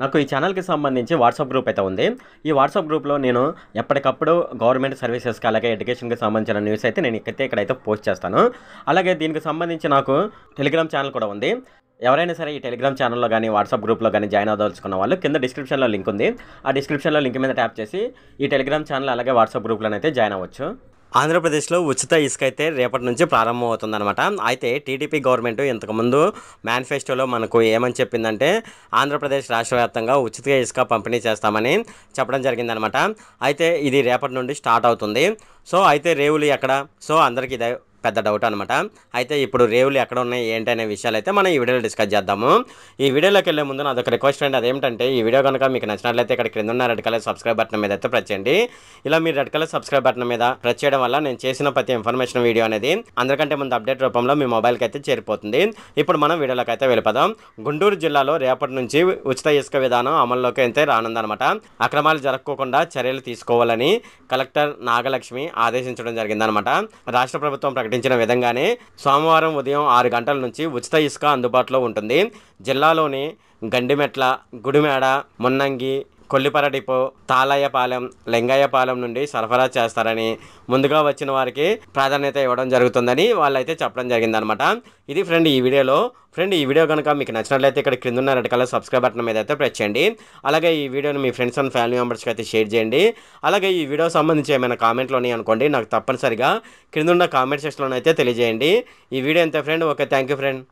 నాకు ఈ ఛానల్‌కి సంబంధించి వాట్సాప్ గ్రూప్ అయితే ఉంది. ఈ వాట్సాప్ గ్రూప్‌లో నేను ఎప్పటికప్పుడు గవర్నమెంట్ సర్వీసెస్‌కి అలాగే ఎడ్యుకేషన్‌కి సంబంధించిన న్యూస్ అయితే నేను ఇక్కడైతే పోస్ట్ చేస్తాను. అలాగే దీనికి సంబంధించి నాకు టెలిగ్రామ్ ఛానల్ కూడా ఉంది. ఎవరైనా సరే ఈ టెలిగ్రామ్ ఛానల్‌లో గాని, వాట్సాప్ గ్రూప్‌లో గాని జాయిన్ అవ్వదలుచుకున్న వాళ్ళు కింద డిస్క్రిప్షన్‌లో లింక్ ఉంది. ఆ డిస్క్రిప్షన్‌లో లింక్ మీద ట్యాప్ చేసి ఈ టెలిగ్రామ్ ఛానల్ అలాగే వాట్సాప్ గ్రూప్‌లోనైతే జాయిన్ అవ్వచ్చు. ఆంధ్రప్రదేశ్లో ఉచిత ఇసుక అయితే రేపటి నుంచి ప్రారంభమవుతుందనమాట. అయితే టీడీపీ గవర్నమెంట్ ఇంతకుముందు మేనిఫెస్టోలో మనకు ఏమని చెప్పిందంటే ఆంధ్రప్రదేశ్ రాష్ట్ర వ్యాప్తంగా ఉచిత ఇసుక పంపిణీ చేస్తామని చెప్పడం జరిగిందనమాట. అయితే ఇది రేపటి నుండి స్టార్ట్ అవుతుంది. సో అయితే రేవులు ఎక్కడ? సో అందరికీ ఇదే పెద్ద డౌట్ అనమాట. అయితే ఇప్పుడు రేవులు ఎక్కడ ఉన్నాయి ఏంటి అనే విషయాలు అయితే మనం ఈ వీడియోలో డిస్కస్ చేద్దాము. ఈ వీడియోలోకి వెళ్ళే ముందు నాదొక రిక్వెస్ట్ అండి. అదేంటంటే ఈ వీడియో కనుక మీకు నచ్చినట్లయితే ఇక్కడ క్రింద ఉన్న రెడ్ కలర్ సబ్స్క్రైబ్ బటన్ మీద అయితే ప్రెస్ చేయండి. ఇలా మీరు రెడ్ కలర్ సబ్స్క్రైబ్ బటన్ మీద ప్రెస్ చేయడం వల్ల నేను చేసిన ప్రతి ఇన్ఫర్మేషన్ వీడియో అనేది అందరికంటే ముందు అప్డేట్ రూపంలో మీ మొబైల్కి అయితే చేరిపోతుంది. ఇప్పుడు మనం వీడియోలోకి అయితే వెళ్ళిపోదాం. గుంటూరు జిల్లాలో రేపటి నుంచి ఉచిత ఇసుక విధానం అమల్లోకి అయితే రానుందనమాట. అక్రమాలు జరగకుండా చర్యలు తీసుకోవాలని కలెక్టర్ నాగలక్ష్మి ఆదేశించడం జరిగిందనమాట. రాష్ట్ర ప్రభుత్వం ప్రకటించిన విధంగానే సోమవారం ఉదయం 6 గంటల నుంచి ఉచిత ఇసుక అందుబాటులో ఉంటుంది. జిల్లాలోని గండిమెట్ల, గుడిమేడ, మున్నంగి, కొల్లిపర డిపో, తాళయ్యపాలెం, లింగయ్యపాలెం నుండి సరఫరా చేస్తారని ముందుగా వచ్చిన వారికి ప్రాధాన్యత ఇవ్వడం జరుగుతుందని వాళ్ళైతే చెప్పడం జరిగిందనమాట. ఇది ఫ్రెండ్ ఈ వీడియోలో. ఫ్రెండ్ ఈ వీడియో కనుక మీకు నచ్చినట్లయితే ఇక్కడ క్రింద ఉన్న రెడ్ కలర్ సబ్స్క్రైబ్ బటన్ మీద అయితే ప్రెస్ చేయండి. అలాగే ఈ వీడియోని మీ ఫ్రెండ్స్ అండ్ ఫ్యామిలీ మెంబర్స్కి అయితే షేర్ చేయండి. అలాగే ఈ వీడియో సంబంధించి ఏమైనా కామెంట్లు ఉన్నాయి అనుకోండి, నాకు తప్పనిసరిగా క్రింద ఉన్న కామెంట్ సెక్షన్లో అయితే తెలియజేయండి. ఈ వీడియో అంతే friend. Okay, thank you friend.